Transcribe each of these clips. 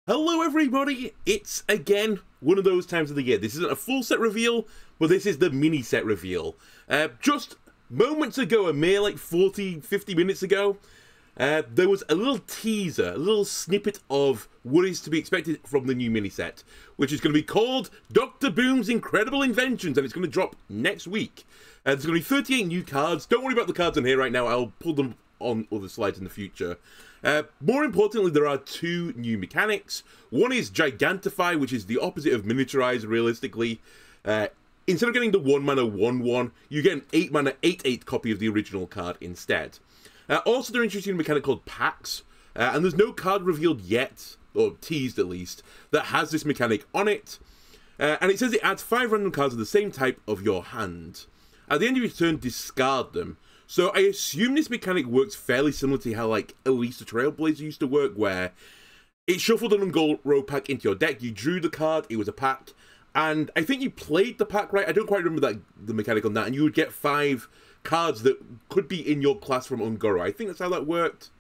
Hello everybody, it's again one of those times of the year. This isn't a full set reveal, but this is the mini set reveal. Just moments ago, a mere like 40-50 minutes ago, there was a little teaser, a little snippet of what is to be expected from the new mini set, which is going to be called Dr. Boom's Incredible Inventions, and it's going to drop next week. There's going to be 38 new cards. Don't worry about the cards on here right now, I'll pull them on other slides in the future. More importantly, there are two new mechanics. One is Gigantify, which is the opposite of Miniaturize, realistically. Instead of getting the 1 mana 1/1, you get an 8 mana 8/8 copy of the original card instead. Also, they're introducing a mechanic called Packs, and there's no card revealed yet, or teased at least, that has this mechanic on it. And it says it adds 5 random cards of the same type of your hand. At the end of your turn, discard them. So I assume this mechanic works fairly similar to how like Elisa Trailblazer used to work, where it shuffled an Ungoro pack into your deck, you drew the card, it was a pack, and I think you played the pack right, I don't quite remember the mechanic on that, and you would get 5 cards that could be in your class from Ungoro. I think that's how that worked.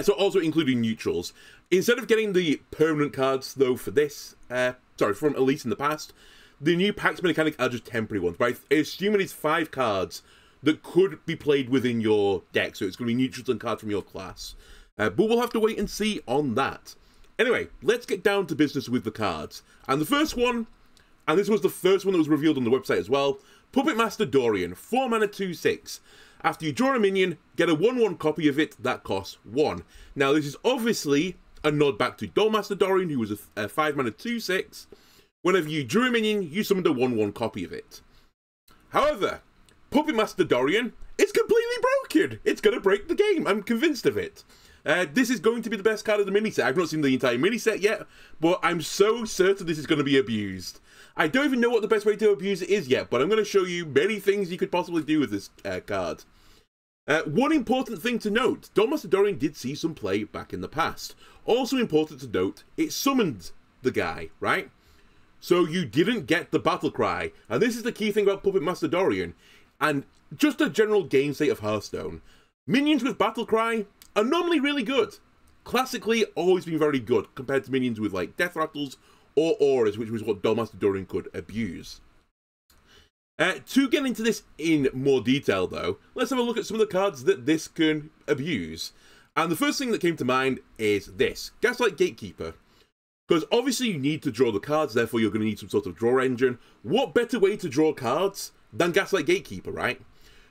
So also including neutrals. Instead of getting the permanent cards though for this, from Elise in the past, the new packs mechanic are just temporary ones, but I assume it is 5 cards that could be played within your deck, so it's going to be neutrals and cards from your class. But we'll have to wait and see on that. Anyway, let's get down to business with the cards. And the first one, and this was the first one that was revealed on the website as well, Puppet Master Dorian, 4 mana 2/6. After you draw a minion, get a 1/1 copy of it that costs 1. Now this is obviously a nod back to Dollmaster Dorian, who was a 5 mana 2/6. Whenever you drew a minion, you summoned a 1/1 copy of it. However, Puppet Master Dorian is completely broken. It's going to break the game. I'm convinced of it. This is going to be the best card of the mini set. I've not seen the entire mini set yet, but I'm so certain this is going to be abused. I don't even know what the best way to abuse it is yet, but I'm going to show you many things you could possibly do with this card. One important thing to note, Dollmaster Dorian did see some play back in the past. Also important to note, it summoned the guy, right? So you didn't get the battle cry, and this is the key thing about Puppet Master Dorian. And just a general game state of Hearthstone. Minions with battle cry are normally really good. Classically, always been very good compared to minions with like death rattles or auras, which was what Dollmaster Dorian could abuse. To get into this in more detail though, let's have a look at some of the cards that this can abuse. And the first thing that came to mind is this, Gaslight Gatekeeper. Because obviously you need to draw the cards, therefore you're going to need some sort of draw engine. What better way to draw cards than Gaslight Gatekeeper, right?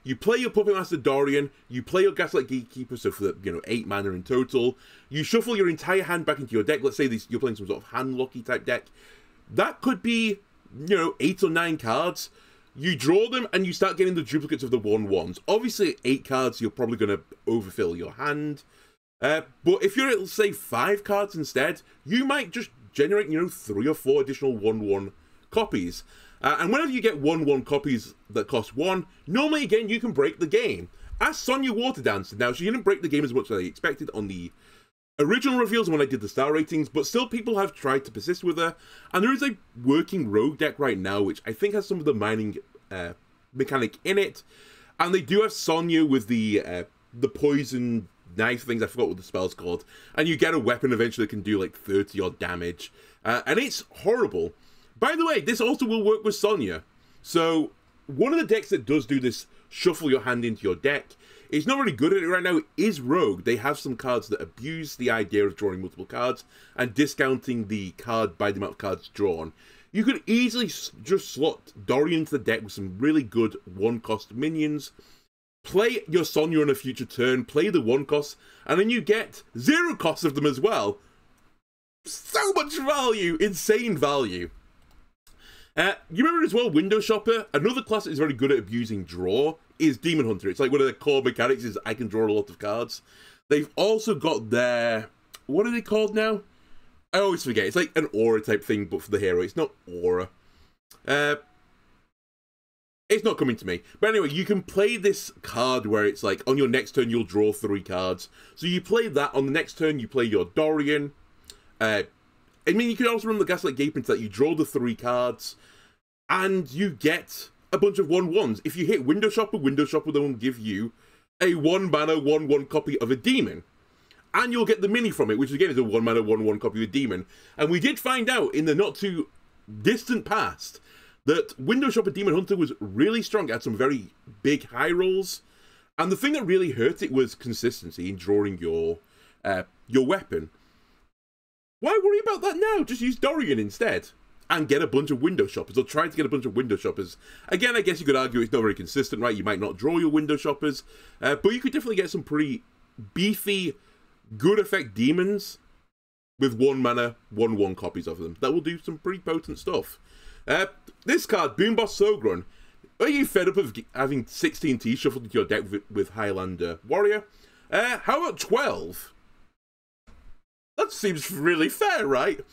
You play your Puppet Master Dorian, you play your Gaslight Gatekeeper, so for the 8 mana in total. You shuffle your entire hand back into your deck. Let's say you're playing some sort of hand-locky type deck. That could be, 8 or 9 cards. You draw them and you start getting the duplicates of the 1/1s. Obviously, 8 cards, you're probably going to overfill your hand. But if you're at, say, 5 cards instead, you might just generate, 3 or 4 additional 1/1 copies. And whenever you get 1/1 copies that cost 1, normally, again, you can break the game. As Sonya Water Dancer. Now, she didn't break the game as much as I expected on the original reveals when I did the star ratings, but still people have tried to persist with her. And there is a working rogue deck right now, which I think has some of the mining mechanic in it. And they do have Sonya with the poison knife things, I forgot what the spell's called. And you get a weapon eventually that can do like 30 odd damage. And it's horrible. By the way, this also will work with Sonya. So, one of the decks that does do this, shuffle your hand into your deck, it's not really good at it right now, is Rogue. They have some cards that abuse the idea of drawing multiple cards and discounting the card by the amount of cards drawn. You could easily just slot Dorian into the deck with some really good 1-cost minions, play your Sonya on a future turn, play the 1 cost, and then you get 0 costs of them as well. So much value! Insane value. You remember as well, Window Shopper? Another class that is very good at abusing draw is Demon Hunter. It's like one of the core mechanics is I can draw a lot of cards. They've also got their... What are they called now? I always forget. It's like an aura type thing, but for the hero. It's not aura. It's not coming to me. But anyway, you can play this card where it's like, on your next turn, you'll draw 3 cards. So you play that. On the next turn, you play your Dorian. I mean, you could also run the Gaslight Gatekeeper into that. You draw the 3 cards, and you get a bunch of 1/1s. If you hit Window Shopper will then give you a 1 mana 1/1 copy of a demon. and you'll get the mini from it, which again is a 1 mana 1/1 copy of a demon. And we did find out in the not too distant past that Window Shopper Demon Hunter was really strong, it had some very big high rolls. And the thing that really hurt it was consistency in drawing your weapon. Why worry about that now? Just use Dorian instead. And get a bunch of window shoppers, or try to get a bunch of window shoppers. Again, I guess you could argue it's not very consistent, right? You might not draw your window shoppers, but you could definitely get some pretty beefy, good effect demons with 1 mana, 1/1 copies of them. That will do some pretty potent stuff. This card, Boomboss Sogrun. Are you fed up of having 16 T shuffled into your deck with Highlander Warrior? How about 12? That seems really fair, right?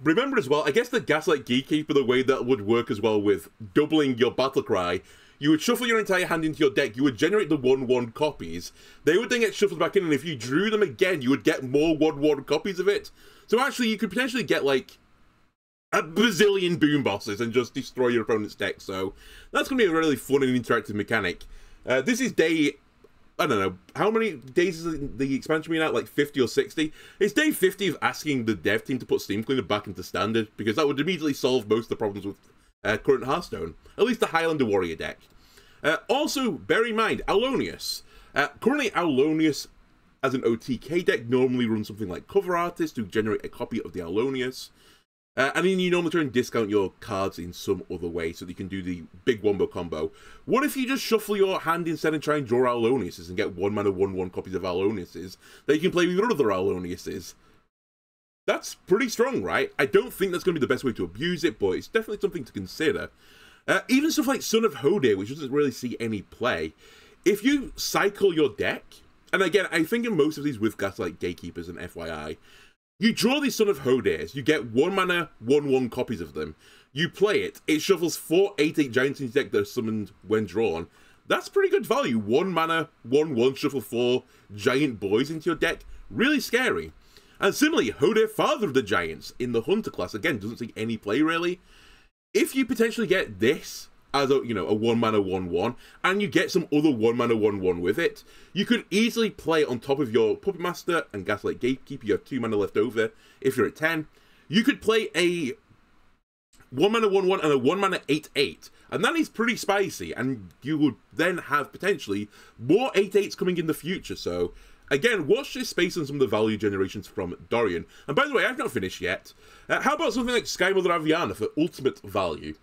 Remember as well, I guess the Gaslight Gatekeeper, the way that would work as well with doubling your battle cry, you would shuffle your entire hand into your deck, you would generate the 1/1 copies, they would then get shuffled back in, and if you drew them again, you would get more 1/1 copies of it. So actually, you could potentially get like a bazillion boom bosses and just destroy your opponent's deck, so that's going to be a really fun and interactive mechanic. This is day... I don't know, how many days is the expansion been out? Like 50 or 60? It's day 50 of asking the dev team to put Steam Cleaner back into Standard, because that would immediately solve most of the problems with current Hearthstone. At least the Highlander Warrior deck. Also, bear in mind, Aulonius. Currently, Aulonius, as an OTK deck, normally runs something like Cover Artist to generate a copy of the Aulonius. And then you normally try and discount your cards in some other way so that you can do the big wombo combo. What if you just shuffle your hand instead and try and draw Auloniuses and get 1 mana 1/1 copies of Auloniuses that you can play with your other Auloniuses? That's pretty strong, right? I don't think that's going to be the best way to abuse it, but it's definitely something to consider. Even stuff like Son of Hodeh, which doesn't really see any play. If you cycle your deck, and again, I think in most of these with Gaslight Gatekeepers and FYI, you draw these Son of Hodehs, you get 1 mana, 1/1 copies of them. You play it, it shuffles 4 8/8 giants into your deck that are summoned when drawn. That's pretty good value. 1 mana, 1/1, shuffle 4 giant boys into your deck. Really scary. And similarly, Hodeh, Father of the Giants, in the Hunter class, again, doesn't see any play really. If you potentially get this as a, a 1 mana 1/1, and you get some other 1 mana 1/1 with it, you could easily play on top of your Puppet Master and Gaslight Gatekeeper. You have 2 mana left over if you're at 10. You could play a 1 mana 1/1 and a 1 mana 8/8, and that is pretty spicy, and you would then have potentially more 8/8s coming in the future. So again, watch this space on some of the value generations from Dorian. And by the way, I've not finished yet. How about something like Sky Mother Aviana for ultimate value?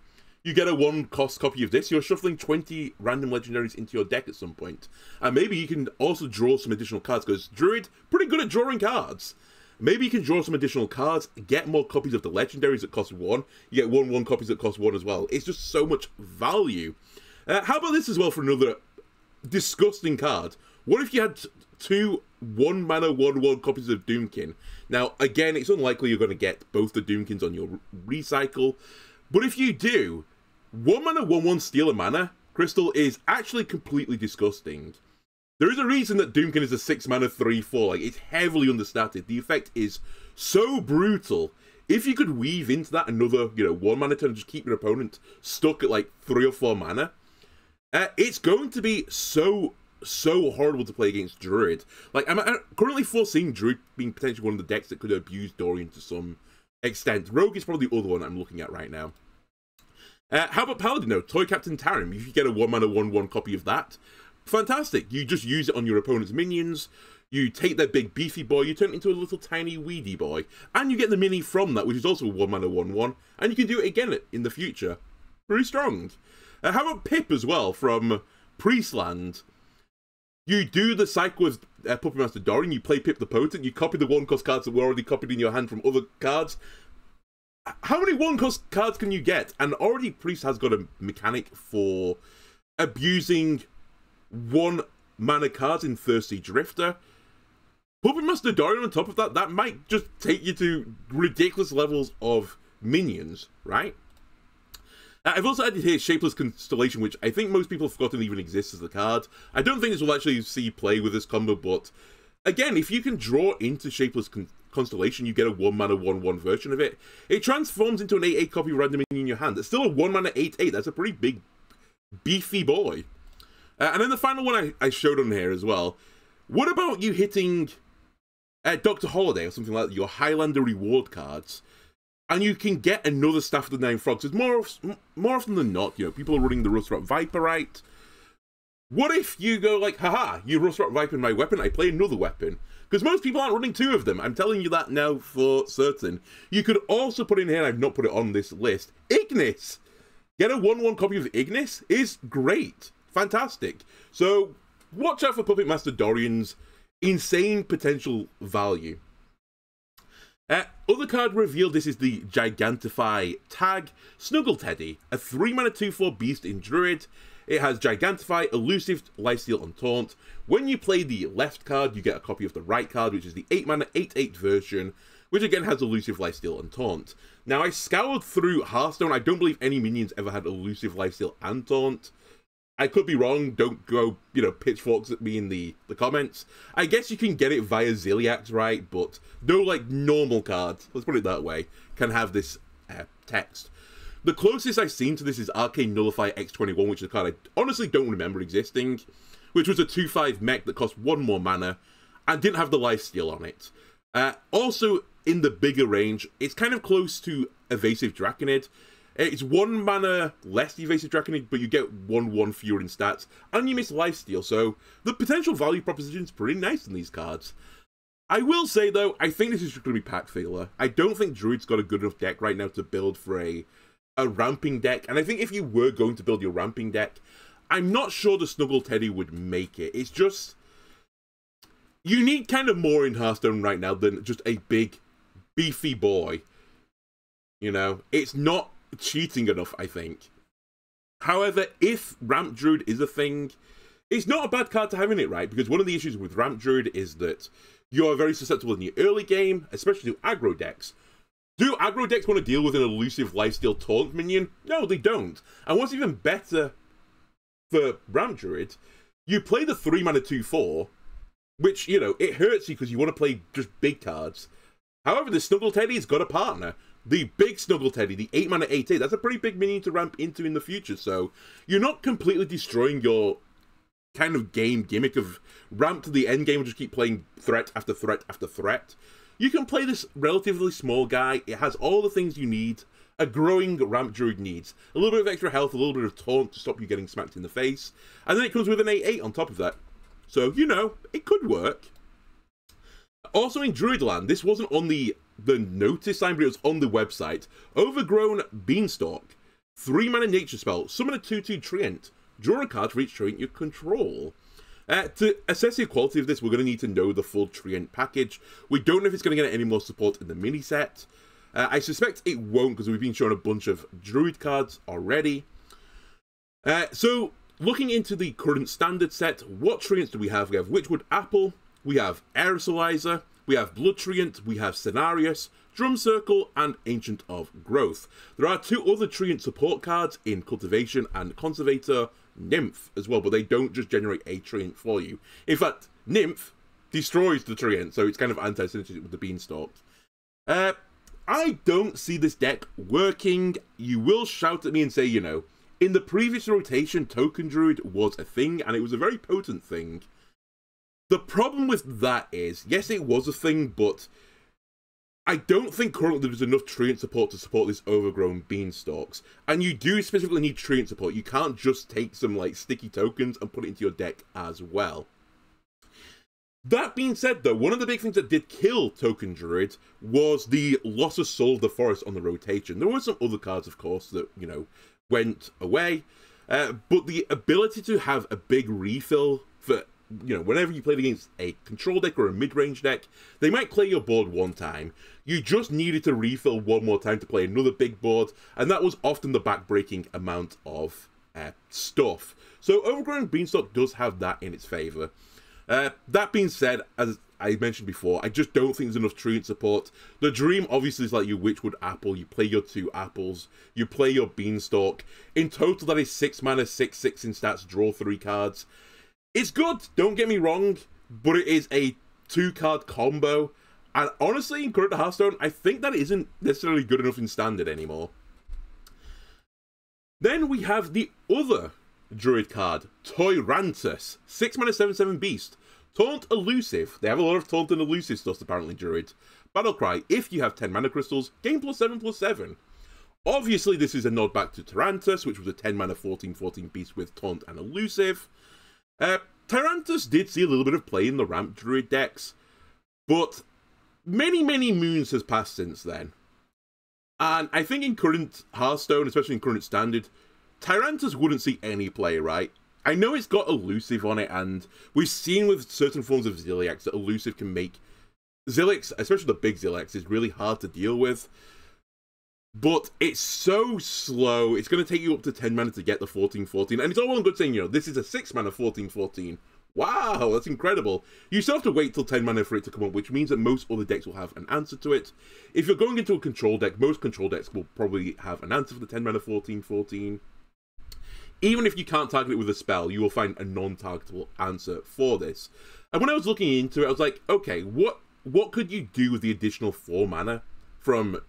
You get a 1-cost copy of this, you're shuffling 20 random legendaries into your deck at some point. And maybe you can also draw some additional cards, because Druid, pretty good at drawing cards. Maybe you can draw some additional cards, get more copies of the legendaries that cost 1, you get 1/1 copies that cost 1 as well. It's just so much value. How about this as well for another disgusting card? What if you had 2 1 mana 1/1 copies of Doomkin? Now, again, it's unlikely you're going to get both the Doomkins on your recycle, but if you do, 1 mana 1/1 steal a mana crystal is actually completely disgusting. There is a reason that Doomkin is a 6 mana 3/4, like, it's heavily understated. The effect is so brutal. If you could weave into that another, 1 mana turn and just keep your opponent stuck at like 3 or 4 mana, it's going to be so horrible to play against Druid. Like, I'm currently foreseeing Druid being potentially one of the decks that could abuse Dorian to some extent. Rogue is probably the other one I'm looking at right now. How about Paladin, though? Toy Captain Tarim. If you get a 1 mana 1/1 copy of that, fantastic. You just use it on your opponent's minions, you take their big beefy boy, you turn it into a little tiny weedy boy, and you get the mini from that, which is also a 1 mana 1/1, and you can do it again in the future. Pretty strong. How about Pip as well, from Priestland? You do the cycle with Puppet Master Dorian, you play Pip the Potent, you copy the 1-cost cards that were already copied in your hand from other cards. How many 1-cost cards can you get? And already Priest has got a mechanic for abusing 1 mana cards in Thirsty Drifter. Puppet Master Dorian on top of that, that might just take you to ridiculous levels of minions, right? I've also added here Shapeless Constellation, which I think most people have forgotten even exists as a card. I don't think this will actually see play with this combo, but again, if you can draw into Shapeless Constellation, you get a 1 mana 1/1 version of it. It transforms into an 8/8 copy random in your hand. It's still a 1 mana 8/8. That's a pretty big, beefy boy. And then the final one I showed on here as well. What about you hitting Dr. Holiday or something like that, your Highlander reward cards, and you can get another Staff of the Nine Frogs. It's more often than not, you know, people are running the Rustrot Viper, right? What if you go like, haha, you Rustrot Viper my weapon, I play another weapon? Because most people aren't running two of them. I'm telling you that now for certain. You could also put in here, I've not put it on this list, Ignis. Get a 1/1 copy of Ignis is great. Fantastic. So watch out for Puppet Master Dorian's insane potential value. Other card revealed, this is the Gigantify tag, Snuggle Teddy, a 3-mana 2/4 beast in Druid. It has Gigantify, Elusive, Lifesteal, and Taunt. When you play the left card, you get a copy of the right card, which is the 8-mana 8/8 version, which again has Elusive, Lifesteal, and Taunt. Now, I scoured through Hearthstone. I don't believe any minions ever had Elusive, Lifesteal, and Taunt. I could be wrong. Don't go, you know, pitchforks at me in the comments. I guess you can get it via Ziliax, right? But no, like, normal cards, let's put it that way, can have this text. The closest I've seen to this is Arcane Nullify X21, which is a card I honestly don't remember existing, which was a 2/5 mech that cost 1 more mana and didn't have the lifesteal on it. Also, in the bigger range, it's kind of close to Evasive Draconid. It's 1 mana less Evasive Draconid, but you get 1/1 fewer in stats, and you miss lifesteal, so the potential value proposition is pretty nice in these cards. I will say, though, I think this is just going to be pack filler. I don't think Druid's got a good enough deck right now to build for a ramping deck, and I think if you were going to build your ramping deck, I'm not sure the Snuggle Teddy would make it. It's just, you need kind of more in Hearthstone right now than just a big, beefy boy. You know, it's not cheating enough, I think. However, if Ramp Druid is a thing, it's not a bad card to have in it, right? Because one of the issues with Ramp Druid is that you are very susceptible in the early game, especially to aggro decks. Do aggro decks want to deal with an elusive lifesteal taunt minion? No, they don't. And what's even better for Ramp Druid, you play the 3-mana 2/4, which, you know, it hurts you because you want to play just big cards. However, the Snuggle Teddy's got a partner. The big Snuggle Teddy, the 8-mana 8/8, that's a pretty big minion to ramp into in the future, so you're not completely destroying your kind of game gimmick of ramp to the end game and just keep playing threat after threat after threat. You can play this relatively small guy. It has all the things you need, a growing Ramp Druid needs. A little bit of extra health, a little bit of taunt to stop you getting smacked in the face, and then it comes with an 8/8 on top of that. So, you know, it could work. Also in Druidland, this wasn't on the notice sign, but it was on the website. Overgrown Beanstalk, 3-mana nature spell, summon a 2/2 Treant, draw a card for each Treant you control. To assess the quality of this, we're going to need to know the full Treant package. We don't know if it's going to get any more support in the mini set. I suspect it won't, because we've been shown a bunch of Druid cards already. So, looking into the current standard set, what Treants do we have? We have Witchwood Apple, we have Aerosolizer, we have Blood Treant, we have Cenarius, Drum Circle, and Ancient of Growth. There are 2 other Treant support cards in Cultivation and Conservator Nymph as well, but they don't just generate a Treant for you. In fact, Nymph destroys the Treant, so it's kind of anti-synergistic with the Beanstalk. I don't see this deck working. You will shout at me and say, you know, in the previous rotation, Token Druid was a thing, and it was a very potent thing. The problem with that is, yes, it was a thing, but I don't think currently there's enough Treant support to support this overgrown Beanstalks. And you do specifically need Treant support. You can't just take some, like, sticky tokens and put it into your deck as well. That being said, though, one of the big things that did kill Token Druid was the loss of Soul of the Forest on the rotation. There were some other cards, of course, that, you know, went away. But the ability to have a big refill for, you know, whenever you played against a control deck or a mid-range deck, they might clear your board one time. You just needed to refill one more time to play another big board, and that was often the back-breaking amount of stuff. So Overgrown Beanstalk does have that in its favour. That being said, as I mentioned before, I just don't think there's enough Treant support. The dream obviously is like your Witchwood Apple, you play your 2 apples, you play your Beanstalk. In total, that is 6 mana, 6/6 in stats, draw 3 cards. It's good, don't get me wrong, but it is a 2-card combo. And honestly, in current Hearthstone, I think that isn't necessarily good enough in Standard anymore. Then we have the other Druid card, Tyrantus. 6 mana, 7/7 beast. Taunt Elusive. They have a lot of Taunt and Elusive stuff, apparently, Druid. Battlecry. If you have 10 mana crystals, gain +7/+7. Obviously, this is a nod back to Tyrantus, which was a 10 mana 14/14 beast with Taunt and Elusive. Tyrantus did see a little bit of play in the Ramp Druid decks, but many, many moons has passed since then. And I think in current Hearthstone, especially in current Standard, Tyrantus wouldn't see any play, right? I know it's got Elusive on it, and we've seen with certain forms of Zilliax that Elusive can make Zilliax, especially the big Zilliax, is really hard to deal with. But it's so slow, it's going to take you up to 10 mana to get the 14/14, and it's all well and good saying, you know, this is a 6 mana 14/14. Wow, that's incredible. You still have to wait till 10 mana for it to come up, which means that most other decks will have an answer to it. If you're going into a control deck, most control decks will probably have an answer for the 10 mana 14/14. Even if you can't target it with a spell, you will find a non-targetable answer for this. And when I was looking into it, I was like, okay, what could you do with the additional 4 mana from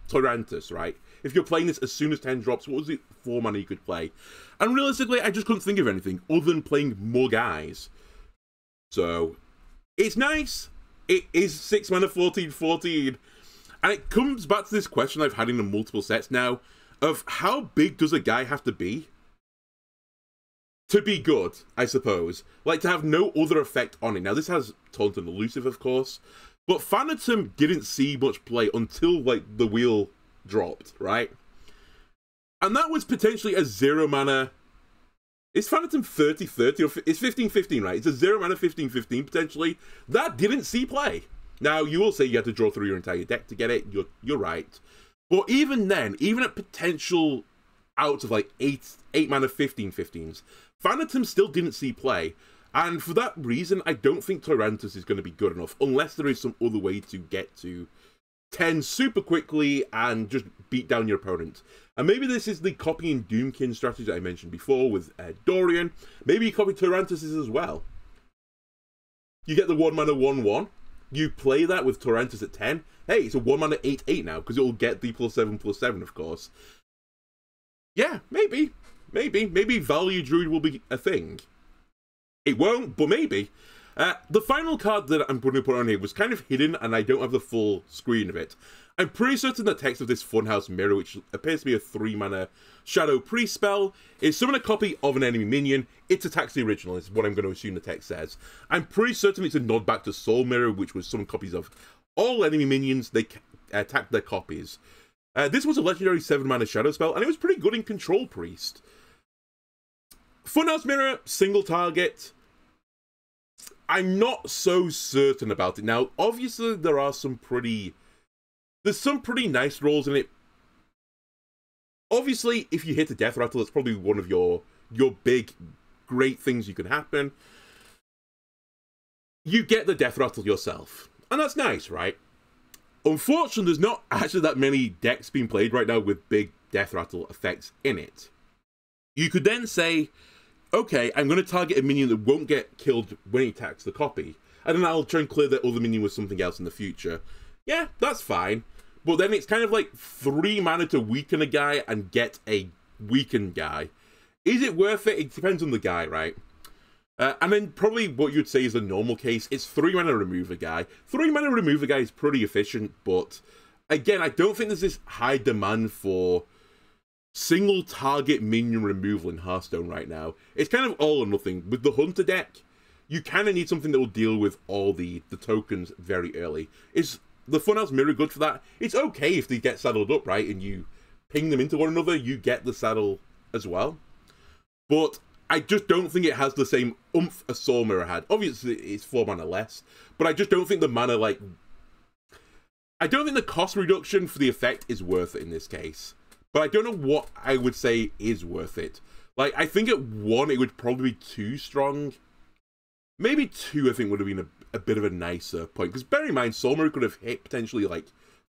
Tyrantus, right? If you're playing this as soon as 10 drops, what was the 4 mana you could play? And realistically, I just couldn't think of anything other than playing more guys. So, it's nice. It is 6 mana 14/14. And it comes back to this question I've had in the multiple sets now, of how big does a guy have to be good, I suppose? Like, to have no other effect on it. Now, this has Taunt and Elusive, of course, but Phantom didn't see much play until, like, the wheel dropped, right? And that was potentially a 0 mana... Is Phantom 30/30 or it's 15/15, right? It's a 0 mana 15/15 potentially. That didn't see play. Now, you will say you had to draw through your entire deck to get it. You're right. But even then, even at potential outs of like 8 mana 15/15s, Phantom still didn't see play. And for that reason, I don't think Tyrantus is going to be good enough, unless there is some other way to get to 10 super quickly and just beat down your opponent. And maybe this is the copying Doomkin strategy that I mentioned before with Dorian. Maybe you copy Tyrantus as well. You get the 1 mana 1/1. You play that with Tyrantus at 10. Hey, it's a 1 mana 8/8 now, because it will get the +7/+7, of course. Yeah, maybe. Maybe Value Druid will be a thing. It won't, but maybe. The final card that I'm going to put on here was kind of hidden, and I don't have the full screen of it. I'm pretty certain the text of this Funhouse Mirror, which appears to be a 3 mana Shadow Priest spell, is summon a copy of an enemy minion. It attacks the original, is what I'm going to assume the text says. I'm pretty certain it's a nod back to Soul Mirror, which was summon copies of all enemy minions. They attack their copies. This was a legendary 7 mana Shadow spell, and it was pretty good in Control Priest. Funhouse Mirror, single target. I'm not so certain about it. Now, obviously, there's some pretty nice rolls in it. Obviously, if you hit a Death Rattle, it's probably one of your big, great things you can happen. You get the Death Rattle yourself. And that's nice, right? Unfortunately, there's not actually that many decks being played right now with big Death Rattle effects in it. You could then say, okay, I'm going to target a minion that won't get killed when he attacks the copy, and then I'll try and clear that other minion with something else in the future. Yeah, that's fine. But then it's kind of like 3 mana to weaken a guy and get a weakened guy. Is it worth it? It depends on the guy, right? And then probably what you'd say is the normal case. It's 3 mana remove a guy. 3 mana remove a guy is pretty efficient, but again, I don't think there's this high demand for single target minion removal in Hearthstone right now. It's kind of all or nothing. With the Hunter deck, you kind of need something that will deal with all the tokens very early. Is the Funhouse Mirror good for that? It's okay if they get saddled up, right, and you ping them into one another, you get the saddle as well. But I just don't think it has the same oomph a Soul Mirror had. Obviously, it's 4 mana less, but I just don't think the mana, like... I don't think the cost reduction for the effect is worth it in this case. But I don't know what I would say is worth it. Like, I think at 1, it would probably be too strong. Maybe 2, I think, would have been a bit of a nicer point. Because bear in mind, Soul Mirror could have hit potentially, like,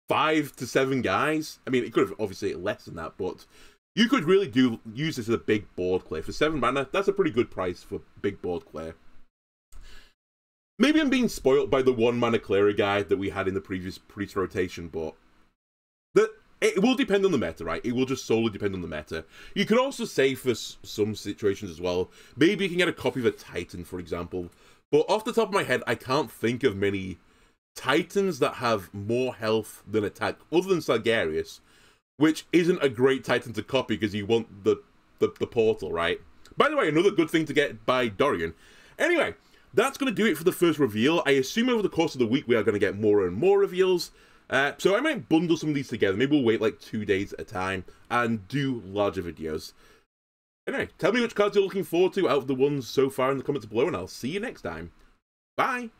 5 to 7 guys. I mean, it could have obviously hit less than that, but you could really use this as a big board clear. For 7 mana, that's a pretty good price for big board clear. Maybe I'm being spoiled by the 1 mana clearer guy that we had in the previous priest rotation, but... It will depend on the meta, right? It will just solely depend on the meta. You could also say for some situations as well, maybe you can get a copy of a Titan, for example. But off the top of my head, I can't think of many Titans that have more health than attack, other than Sargarius, which isn't a great Titan to copy because you want the portal, right? By the way, another good thing to get by Dorian. Anyway, that's going to do it for the first reveal. I assume over the course of the week we are going to get more and more reveals. So I might bundle some of these together. Maybe we'll wait like 2 days at a time and do larger videos. Anyway, tell me which cards you're looking forward to out of the ones so far in the comments below, and I'll see you next time. Bye!